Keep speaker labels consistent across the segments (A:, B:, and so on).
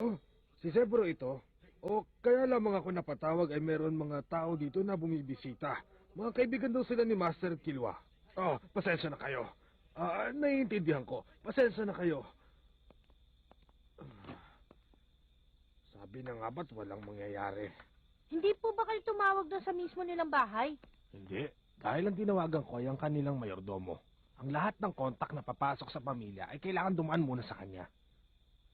A: Oh, si Zebro ito. O kaya lamang ako napatawag ay meron mga tao dito na bumibisita. Mga kaibigan daw sila ni Master Kilwa. Oh, pasensya na kayo. Naiintindihan ko. Pasensya na kayo. Sabi na nga ba't walang mangyayari?
B: Hindi po ba kayo tumawag doon sa mismo nilang bahay?
A: Hindi. Dahil ang tinawagan ko ay ang kanilang mayordomo. Ang lahat ng kontak na papasok sa pamilya ay kailangan dumaan muna sa kanya.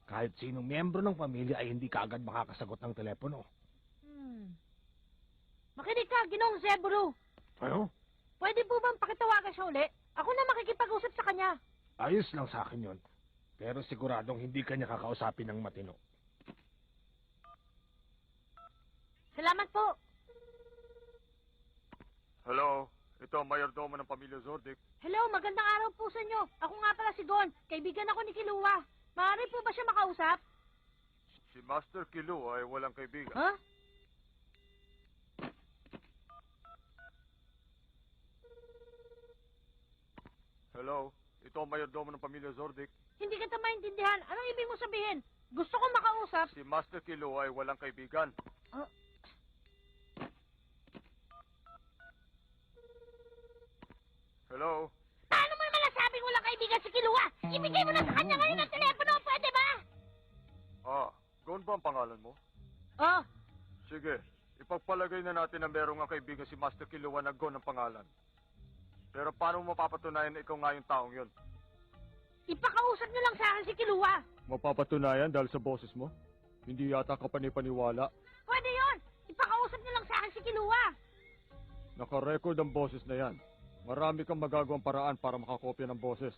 A: Kahit sinong miyembro ng pamilya ay hindi kaagad makakasagot ng telepono.
B: Makinig ka, Ginoong Zebro.
A: Ano?
B: Pwede po bang pakitawagan siya uli? Ako na makikipag-usap sa kanya.
A: Ayos lang sa akin yon. Pero siguradong hindi kanya kakausapin ng matino.
B: Salamat po.
C: Hello, ito ang mayordomo ng pamilya Zordik.
B: Hello, magandang araw po sa inyo. Ako nga pala si Gon. Kaibigan ako ni Kilua. Maaari po ba siya makausap?
C: Si Master Kilu ay walang kaibigan.
B: Ha?
C: Hello, ito ang mayordomo ng pamilya Zordik.
B: Hindi kita maintindihan. Anong ibig mo sabihin? Gusto ko makausap.
C: Si Master Kilu ay walang kaibigan.
B: Ah,
C: Hello,
B: paano mo naman nasabing walang kaibigan si Kilua? Ibigay mo na sa kanya ngayon ang telepono. Pwede ba?
C: Gon ba ang pangalan mo?
B: Oh,
C: Sige, ipagpalagay na natin na merong ang kaibigan si Master Kiluwa na Gon ang pangalan. Pero paano mo mapapatunayan na ikaw nga yung taong yun?
B: ipakausap niyo lang sa akin si Kilua.
C: Mapapatunayan dahil sa boses mo? Hindi yata ka panipaniwala.
B: Pwede yon. Ipakausap niyo lang sa akin si Kilua.
C: Naka-record ang boses na yan. Marami kang magagawang paraan para makakopya ng boses.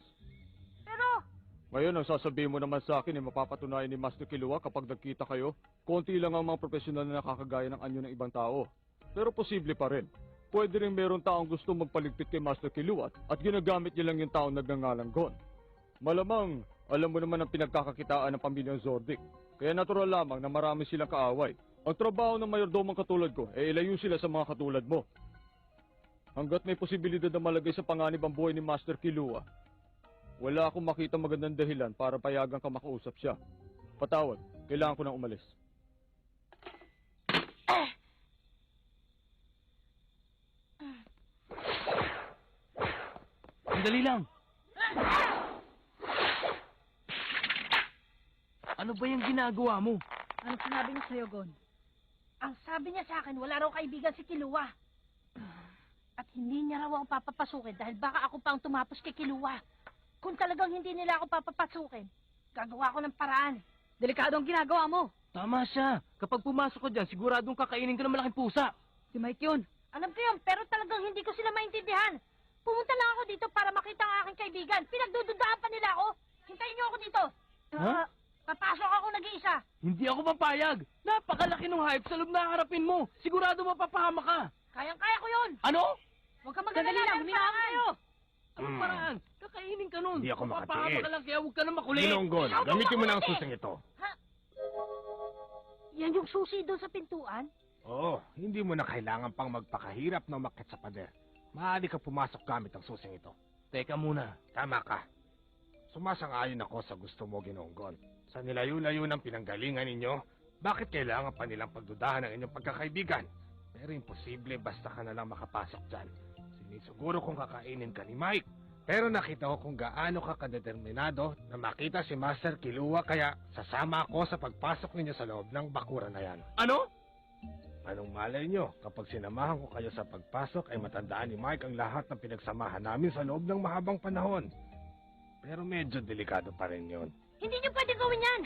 B: Pero,
C: Ngayon, ang sasabihin mo naman sa akin ay mapapatunayan ni Master Kiluwa kapag nagkita kayo. Konti lang ang mga profesional na nakakagaya ng anyo ng ibang tao. Pero posible pa rin. Pwede rin meron taong gusto magpaligpit kay Master Kiluwa at ginagamit niya lang yung taong nagngangalang Gon. Malamang, alam mo naman ang pinagkakakitaan ng pamilyang Zordik. Kaya natural lamang na marami silang kaaway. Ang trabaho ng mayordomong katulad ko ay ilayo sila sa mga katulad mo. Hanggat may posibilidad na malagay sa panganib ang buhay ni Master Kiluwa, wala akong makita magandang dahilan para payagan ka makausap siya. Patawad, kailangan ko nang umalis.
D: Sandali lang. Ano ba yung ginagawa mo?
B: ano sinabi niya sa'yo, Gon? Ang sabi niya sa akin, wala raw kaibigan si Kilua. At hindi niya raw ako papapasukin dahil baka ako pa ang tumapos kay Kilua. Kung talagang hindi nila ako papapasukin, gagawa ko ng paraan. Delikado ang ginagawa mo.
D: Tama siya. Kapag pumasok ka dyan, siguradong kakainin ka ng malaking pusa.
B: Si Mike yun. Alam ko yun, pero talagang hindi ko sila maintindihan. Pumunta lang ako dito para makita ang aking kaibigan. Pinagdududaan pa nila ako. Hintayin niyo ako dito.
D: Ha?
B: Papasok ako nag-iisa.
D: Hindi ako papayag. Napakalaki ng hype sa loob na harapin mo. Sigurado mapapahama ka.
B: Kayang-kaya ko yun.
D: Ano?
B: Huwag ka mag-alala, meron pa kayo.
D: Anong paraan? Kakainin ka nun.
A: Hindi ako
D: Mapapahama
A: makatiis.
D: ka lang kaya huwag ka na makulit.
A: Ginonggon, gamitin mo na ang susing ito.
B: Ha? Yan yung susi doon sa pintuan?
A: Oo, hindi mo na kailangan pang magpakahirap na umakyat sa pader. Maaari ka pumasok gamit ang susing ito.
D: Teka muna.
A: Tama ka. Sumasang-ayon ako sa gusto mo, Ginonggon. Sa nilayo-layo ng pinanggalingan ninyo, bakit kailangan pa nilang pagdudahan ang inyong pagkakaibigan? Pero imposible basta ka na lang makapasok dyan. Sinisiguro kong kakainin ka ni Mike. Pero nakita ko kung gaano ka kadeterminado na makita si Master Kilua kaya sasama ako sa pagpasok ninyo sa loob ng bakuran na yan.
D: Ano?
A: Anong malay nyo, kapag sinamahan ko kayo sa pagpasok ay matandaan ni Mike ang lahat ng pinagsamahan namin sa loob ng mahabang panahon. Pero medyo delikado pa rin yon.
B: Hindi niyo pwede gawin yan.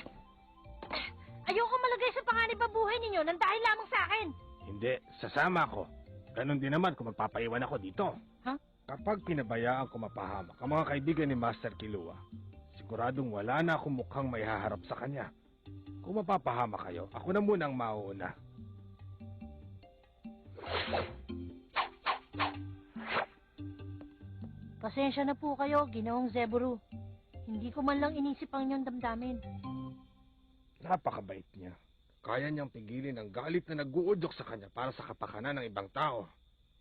B: Ayoko malagay sa panganib ang buhay ninyo nang dahil lamang sa akin.
A: Hindi, sasama ako. Ganon din naman kung magpapaiwan ako dito.
B: Ha?
A: Kapag pinabayaan ko mapahamak ang mga kaibigan ni Master Kilua, siguradong wala na akong mukhang maihaharap sa kanya. Kung mapapahama kayo, ako na muna ang mauuna.
B: Pasensya na po kayo, Ginoong Zeburo. Hindi ko man lang inisip ang inyong damdamin.
A: Napakabait niya. Kaya niyang pigilin ang galit na nag-uudyok sa kanya para sa kapakanan ng ibang tao.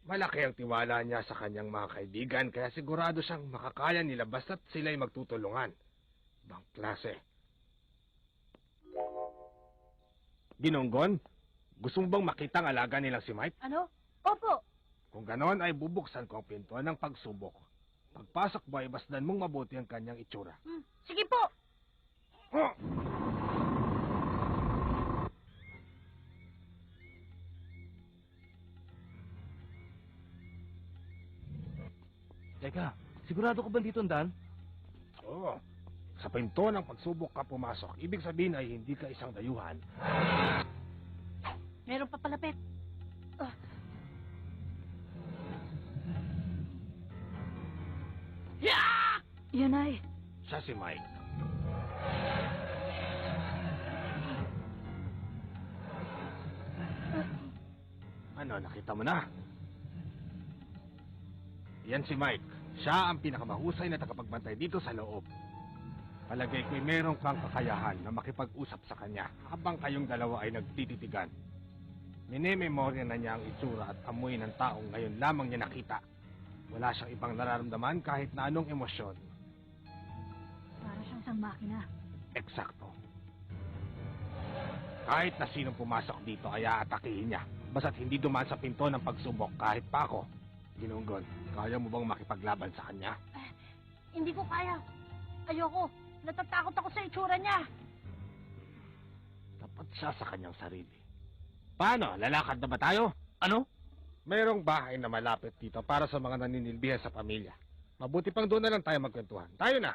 A: Malaki ang tiwala niya sa kanyang mga kaibigan kaya sigurado siyang makakaya nila basta't sila'y magtutulungan. Ibang klase. Ginonggon, gusto mo bang makita ang alaga nilang si Mike?
B: Ano? Opo.
A: Kung ganon ay bubuksan ko ang pintuan ng pagsubok. Pagpasok mo ay basdan mong mabuti ang kanyang itsura.
B: Sige po.
A: Oh!
D: Teka, sigurado ka ba dito, Dan?
A: Oo. Sa pinto ng pagsubok ka pumasok, ibig sabihin ay hindi ka isang dayuhan.
B: Meron pa palapit. Yan ay.
A: Siya si Mike. Ano, nakita mo na? Yan si Mike. Siya ang pinakamahusay na tagapagbantay dito sa loob. Palagay ko'y meron kang kakayahan na makipag-usap sa kanya habang kayong dalawa ay nagtititigan. Minememorya na niya ang itsura at amoy ng taong ngayon lamang niya nakita. Wala siyang ibang nararamdaman kahit na anong emosyon.
B: Para siyang isang makina.
A: Eksakto. Kahit na sinong pumasok dito ay aatakihin niya. Basta't hindi dumaan sa pinto ng pagsubok kahit pa ako. Ginunggon, kaya mo bang makipaglaban sa kanya?
B: Hindi ko kaya. Ayoko. Natatakot ako sa itsura niya.
A: Tapat siya sa kanyang sarili. Paano? Lalakad na ba tayo?
D: Ano?
A: Mayroong bahay na malapit dito para sa mga naninilbihan sa pamilya. Mabuti pang doon na lang tayo magkwentuhan. Tayo na!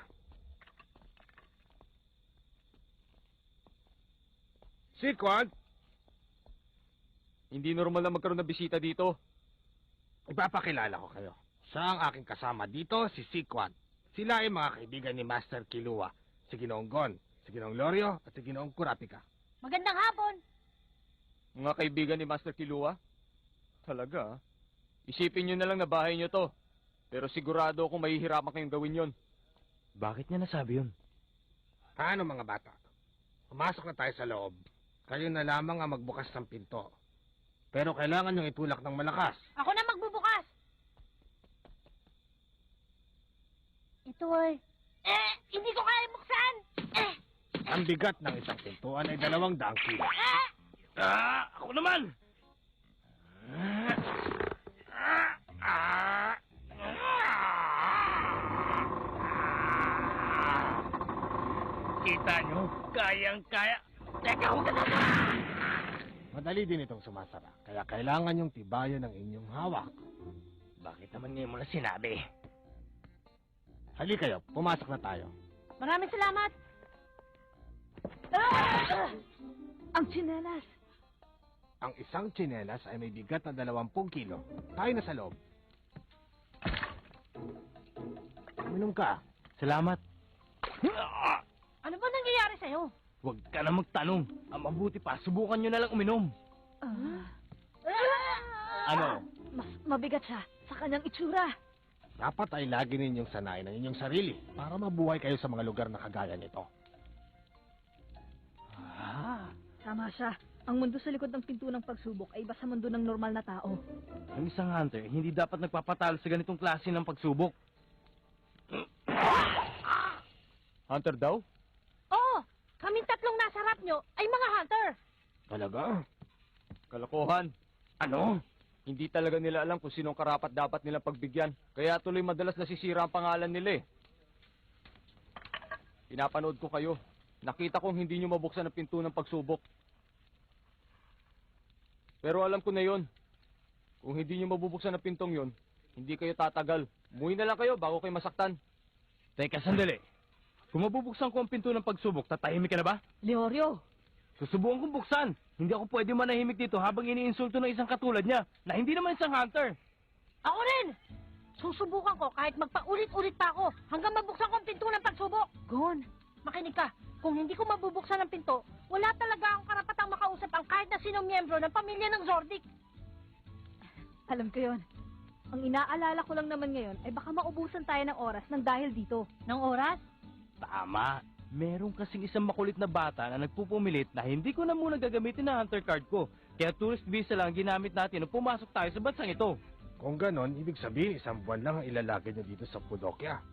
A: Sequan,
C: Hindi normal na magkaroon ng bisita dito.
A: ipapakilala ko kayo. Siya ang aking kasama dito, si Sequan. Sila ay mga kaibigan ni Master Kilua, si Ginoong Gon, si Ginoong Lorio, at si Ginoong Kurapika.
B: Magandang hapon.
C: Mga kaibigan ni Master Kilua? Talaga, ah. Isipin nyo na lang na bahay nyo to. Pero sigurado akong mahihirapan kayong gawin yon.
D: Bakit niya nasabi yun?
A: Paano mga bata? Pumasok na tayo sa loob. Kayo na lamang ang magbukas ng pinto. Pero kailangan yung itulak ng malakas.
B: Ako na magbubukas. Ito ay... hindi ko kaya buksan.
A: Ang bigat ng isang pintuan ay 200 kilo.
D: Ako naman! Kita nyo? Kayang-kaya. Teka, huwag ka na!
A: Madali din itong sumasara. Kaya kailangan yung tibayan ng inyong hawak.
D: Bakit naman ngayon mo na sinabi?
A: Hali kayo, pumasok na tayo.
B: Maraming salamat. Ang tsinelas.
A: Ang isang tsinelas ay may bigat na 20 kilo. Tayo na sa loob. Uminom ka.
D: Salamat.
B: Ano ba nangyayari sa'yo?
D: Huwag ka na magtanong. Ang mabuti pa, subukan nyo na lang uminom. Ano?
B: Mas mabigat siya sa kanyang itsura.
A: Dapat ay lagi ninyong sanayin ang inyong sarili para mabuhay kayo sa mga lugar na kagaya nito.
B: Tama siya. Ang mundo sa likod ng pinto ng pagsubok ay iba sa mundo ng normal na tao.
D: Ang isang hunter, hindi dapat nagpapatalo sa ganitong klase ng pagsubok.
C: Hunter daw?
B: Oo! Kaming tatlong nasa harap nyo ay mga hunter.
A: Talaga?
C: Kalokohan.
D: Ano?
C: Hindi talaga nila alam kung sinong karapat dapat nilang pagbigyan. Kaya tuloy madalas nasisira ang pangalan nila eh. Pinapanood ko kayo. Nakita kong hindi nyo mabuksan ang pinto ng pagsubok. Pero alam ko na yon. Kung hindi nyo mabubuksan ang pintong yon, hindi kayo tatagal. Umuwi na lang kayo bago kayo masaktan.
D: Teka, sandali. Kung mabubuksan ko ang pinto ng pagsubok, tatahimik ka na ba?
B: Leorio!
D: Susubukan kong buksan. Hindi ako pwede manahimik dito habang iniinsulto ng isang katulad niya na hindi naman isang hunter.
B: Ako rin! Susubukan ko kahit magpaulit-ulit pa ako hanggang mabuksan ko ang pinto ng pagsubok. Gon, makinig ka. Kung hindi ko mabubuksan ang pinto, wala talaga akong karapatang makausap ang kahit na sinong miyembro ng pamilya ng Zordic.
E: Alam ko yon. Ang inaalala ko lang naman ngayon ay baka maubusan tayo ng oras ng dahil dito.
B: Ng oras?
D: Tama. Meron kasing isang makulit na bata na nagpupumilit na hindi ko na muna gagamitin ang hunter card ko. Kaya tourist visa lang ang ginamit natin nung pumasok tayo sa bansang ito.
A: Kung ganon, ibig sabihin 1 buwan lang ang ilalagay nyo dito sa Pudokya.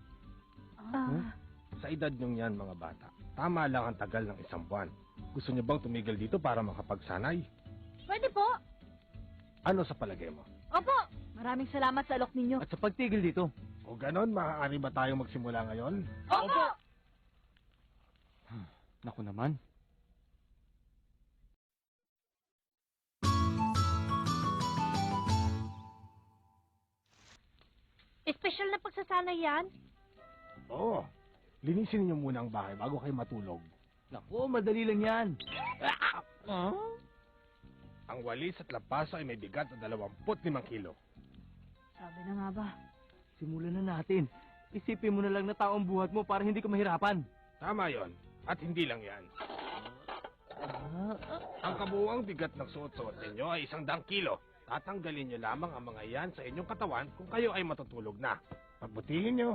A: Sa edad nyong yan, mga bata, Tama lang ang tagal ng 1 buwan. Gusto niyo bang tumigil dito para makapagsanay?
B: Pwede po.
A: Ano sa palagay mo?
B: Opo.
E: Maraming salamat sa alok ninyo.
D: At sa pagtigil dito.
A: Kung ganon, maaari ba tayong magsimula ngayon?
B: Opo.
C: Naku naman.
B: Espesyal na pagsasanay yan?
A: Oo. Linisin niyo muna ang bahay bago kayo matulog.
D: Naku, madali lang yan.
A: Ang walis at lampasa ay may bigat na 25 kilo.
E: Sabi na nga ba?
D: Simulan na natin. Isipin mo na lang na tao ang buhat mo para hindi ka mahirapan.
A: Tama yon. At hindi lang yan. Ang kabuuang bigat ng suot-suot ninyo ay 100 kilo. Tatanggalin niyo lamang ang mga yan sa inyong katawan kung kayo ay matutulog na. Pagbutilin niyo.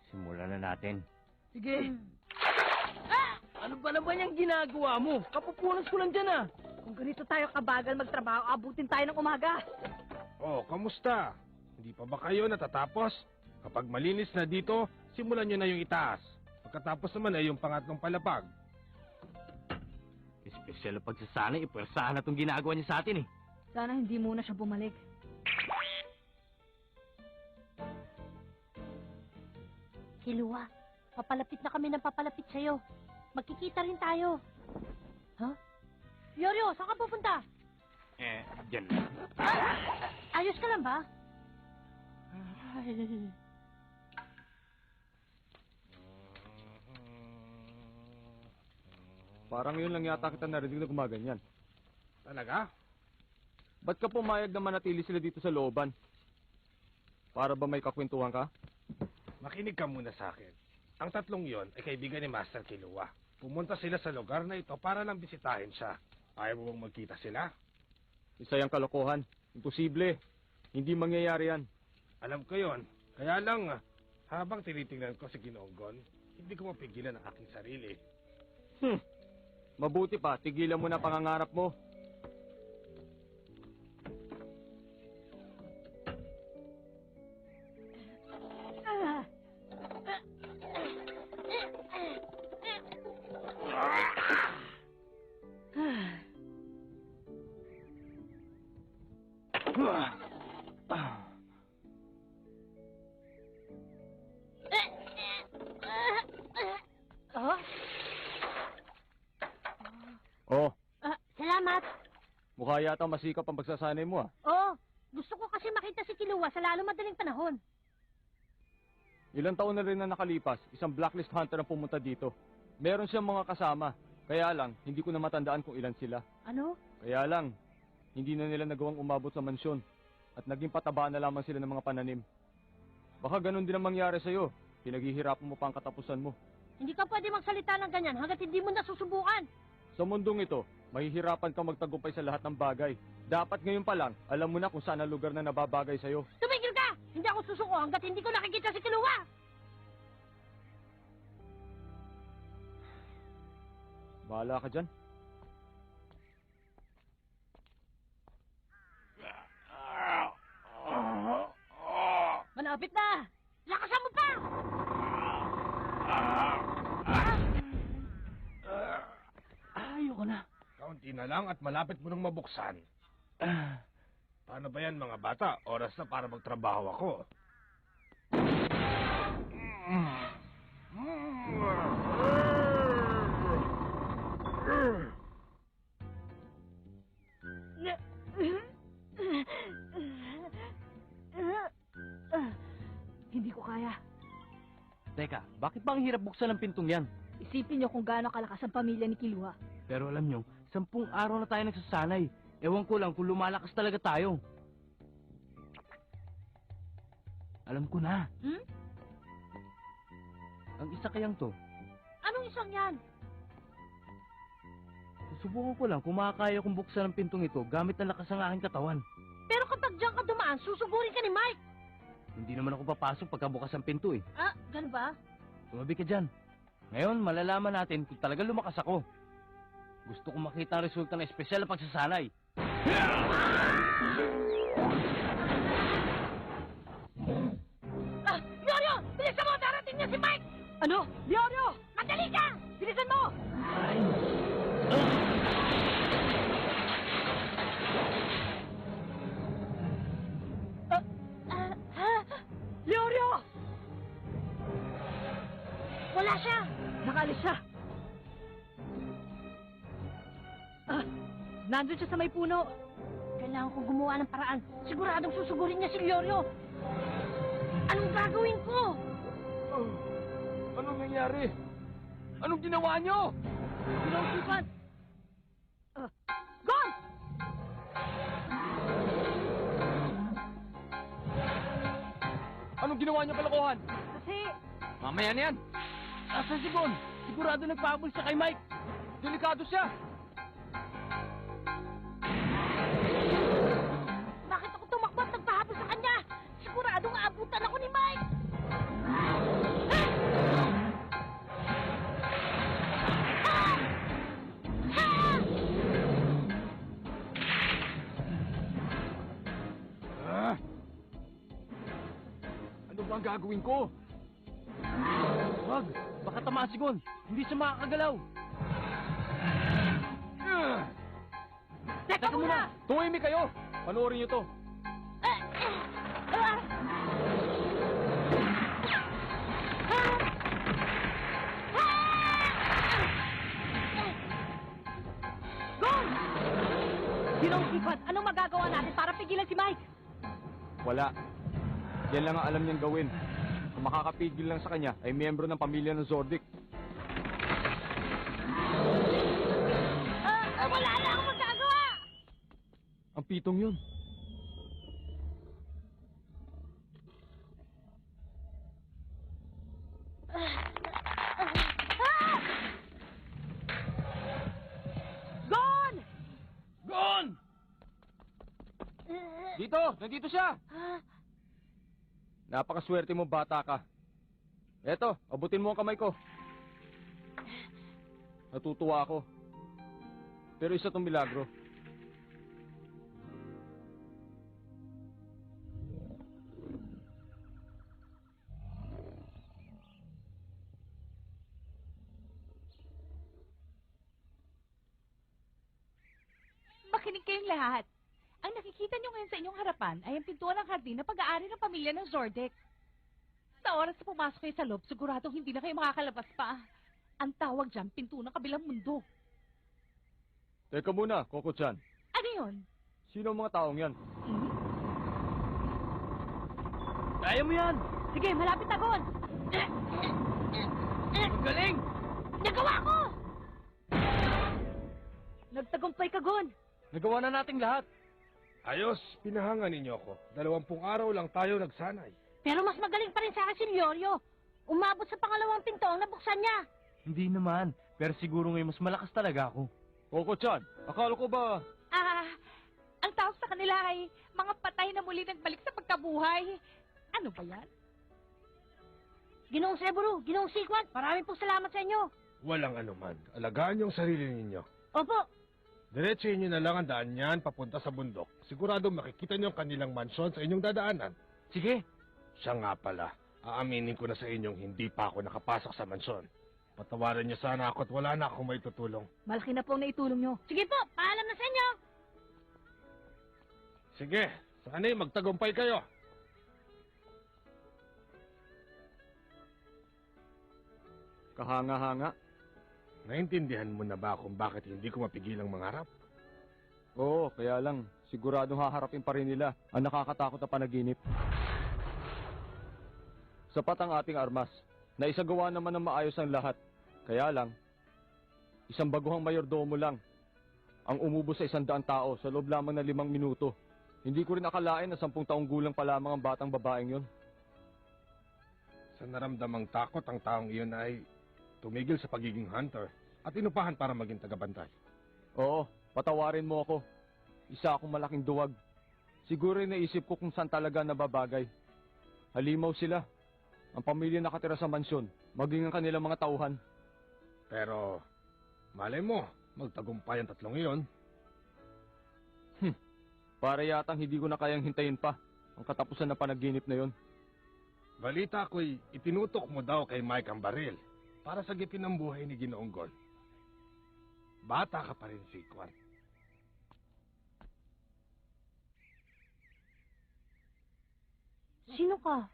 D: Simulan na natin.
B: Sige.
D: Ano ba naman yung ginagawa mo? Kapupunas ko lang dyan ah.
E: Kung ganito tayo kabagal magtrabaho, abutin tayo ng umaga.
A: Oh, kamusta? Hindi pa ba kayo natatapos? Kapag malinis na dito, simulan niyo na yung itaas. Pagkatapos naman ay yung pangatlong palapag.
D: Espesyal na pagsasanay, ipwersahan na itong ginagawa niya sa atin eh.
E: Sana hindi muna siya bumalik.
B: Kilua, papalapit na kami ng papalapit sa'yo. Magkikita rin tayo. Huh? Yorio, saan ka pupunta?
D: Dyan na.
B: Ayos ka lang ba?
C: Parang yun lang yata kita narinig na gumaganyan.
A: Talaga?
C: Ba't ka pumayag na manatili sila dito sa looban? Para ba may kakwentuhan ka?
A: Makinig ka muna sa akin. Ang tatlong yon ay kaibigan ni Master Kilua. Pumunta sila sa lugar na ito para lang bisitahin siya. Ayaw mo bang magkita sila?
C: Isa yung kalokohan. Imposible. Hindi mangyayari yan.
A: Alam ko yon. Kaya lang, habang tinitingnan ko si Ginonggon, hindi ko mapigilan ang aking sarili.
C: Mabuti pa, tigilan mo na pangangarap mo.
B: Oh?
C: Oh,
B: Salamat.
C: mukha yata masikap ang pagsasanay mo ah.
B: Oh, gusto ko kasi makita si Kilua sa lalo madaling panahon.
C: Ilang taon na rin na nakalipas, isang blacklist hunter ang pumunta dito. Meron siyang mga kasama, kaya lang, hindi ko na matandaan kung ilan sila.
B: Ano?
C: Kaya lang, hindi na nila nagawang umabot sa mansyon at naging pataba na lamang sila ng mga pananim. Baka ganun din ang mangyari sa'yo. Pinaghihirapan mo pa ang katapusan mo.
B: Hindi ka pwede magsalita ng ganyan hanggat hindi mo nasusubukan.
C: Sa mundong ito, mahihirapan kang magtagumpay sa lahat ng bagay. Dapat ngayon pa lang, alam mo na kung saan ang lugar na nababagay sa'yo.
B: Tumigil ka! Hindi ako susuko hanggat hindi ko nakikita si Kilua!
C: Bahala ka dyan.
B: Malapit na! Lakasan mo pa!
D: Ayoko na.
A: Kaunti na lang at malapit mo nang mabuksan. Paano ba yan mga bata? Oras na para magtrabaho ako.
E: Hindi ko kaya.
D: Teka, bakit ba ang hirap buksan ng pintong yan?
E: Isipin niyo kung gaano kalakas ang pamilya ni Kilua.
D: Pero alam nyo, 10 araw na tayo nagsasanay. Ewan ko lang kung lumalakas talaga tayo. Alam ko na.
B: Hmm?
D: Ang isa kayang to,
B: Anong isang yan?
D: susubukan ko lang kung makakaya kong buksan ang pintong ito gamit ang lakas ng aking katawan.
B: Pero kapag diyan ka dumaan, susugurin ka ni Mike!
D: Hindi naman ako papasok pagkabukas ang pinto eh.
B: Ah, ganun ba?
D: Tumabi ka dyan. Ngayon, malalaman natin kung talaga lumakas ako. Gusto ko makita ang resulta ng espesyal na pagsasanay.
B: Ah, Yorio! Bilisan mo! Darating niya si Mike!
E: Ano? Dioryo!
B: At Dali ka! Bilisan mo! Leorio! Wala siya!
E: Nakaalis siya. Nandun siya sa may puno.
B: Kailangan kong gumawa ng paraan. Siguradong susugurin niya si Leorio. Anong gagawin ko?
C: Anong nangyari? Anong ginawa nyo?
E: Pinausipan. Gon!
C: Anong ginawa nyo, kalokohan?
E: Kasi,
C: Mamaya na yan.
D: Asa si Gon? Sigurado nagpahabol siya kay Mike.
C: Delikado siya.
B: Bakit ako tumakbo at nagpahabol sa kanya? Siguradong aabutan ako ni Mike.
C: Ano ba ang gagawin ko?
D: Wag, baka tamaan si Gon. Hindi siya makakagalaw.
B: Teka muna!
C: Tumimik kayo! Panoorin nyo to.
E: Gon! Pinausipan, anong magagawa natin para pigilan si Mike?
C: Wala. Yan lang ang alam niyang gawin. Ang makakapigil lang sa kanya ay miyembro ng pamilya ng Zordic.
B: Wala na akong magagawa!
C: Ang pitong yun.
E: Gon!
C: Gon! Dito! Nandito siya! Napakaswerte mo, bata ka. Eto, abutin mo ang kamay ko. Natutuwa ako. Pero isa tong milagro.
F: Makinig kayong lahat. Ang nakikita nyo ngayon sa inyong harapan ay ang pintuan ng hardin na pag-aari ng pamilya ng Zordek. Sa oras na pumasok kayo sa loob, siguradong hindi na kayo makakalabas pa. Ang tawag dyan, pinto ng kabilang mundo.
C: Teka muna, Koko-chan.
F: Ano yun?
C: Sino ang mga taong yan?
D: Kaya mo yan!
E: Sige, malapit na, Gon!
D: Magaling!
B: Nagawa ko!
E: Nagtagumpay ka, Gon!
D: Nagawa na nating lahat.
A: Ayos, pinahangan ninyo ako. 20 araw lang tayo nagsanay.
B: Pero mas magaling pa rin sa akin si Leorio. Umabot sa pangalawang pinto ang nabuksan niya.
D: Hindi naman. Pero siguro ngayon mas malakas talaga ako.
C: Koko-chan, akala ko ba...
F: Ang tawag sa kanila ay mga patay na muli nagbalik sa pagkabuhay. Ano ba yan?
B: Ginoong Seburu, Ginoong Sikwan, maraming pong salamat sa inyo.
A: Walang anuman. Alagaan yung sarili ninyo.
B: Opo,
A: Diretsuhin nyo na lang ang daan niyan papunta sa bundok. Sigurado makikita nyo ang kanilang mansyon sa inyong dadaanan.
D: Sige.
A: Siya nga pala, aaminin ko na sa inyong hindi pa ako nakapasok sa mansyon. Patawarin niyo sana ako at wala na akong may tutulong.
E: Malaki na po ang naitulong nyo.
B: sige po, paalam na sa inyo.
A: Sige, sana'y magtagumpay kayo.
C: Kahanga-hanga?
A: Naintindihan mo na ba kung bakit hindi ko mapigilang mangarap?
C: Oo, kaya lang. Siguradong haharapin pa rin nila ang nakakatakot na panaginip. Sapat ang ating armas. Naisagawa naman ng maayos ang lahat. Kaya lang, isang baguhang mayordomo lang ang umubos sa 100 tao sa loob lamang ng 5 minuto. Hindi ko rin akalain na 10 taong gulang pa lamang ang batang babaeng yon.
A: Sa naramdamang takot ang taong iyon ay tumigil sa pagiging hunter at inupahan para maging tagabantay.
C: Oo, patawarin mo ako. Isa akong malaking duwag. Siguro naisip ko kung saan talaga nababagay. Halimaw sila. Ang pamilya nakatira sa mansyon, maging ang kanilang mga tauhan.
A: Pero, malay mo, magtagumpay ang tatlong iyon.
C: Para yatang hindi ko na kayang hintayin pa ang katapusan ng panaginip na yon.
A: Balita ko'y itinutok mo daw kay Mike ang baril. para sagipin ang buhay ni Ginoong Gon. Bata ka pa rin, Sikwan.
B: Sino ka?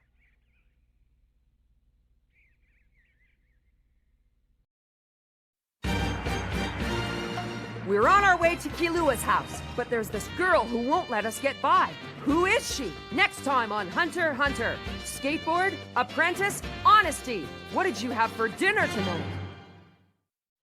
G: We're on our way to Kilua's house, but there's this girl who won't let us get by. Who is she? Next time on Hunter x Hunter. Skateboard, apprentice, honesty. What did you have for dinner tonight?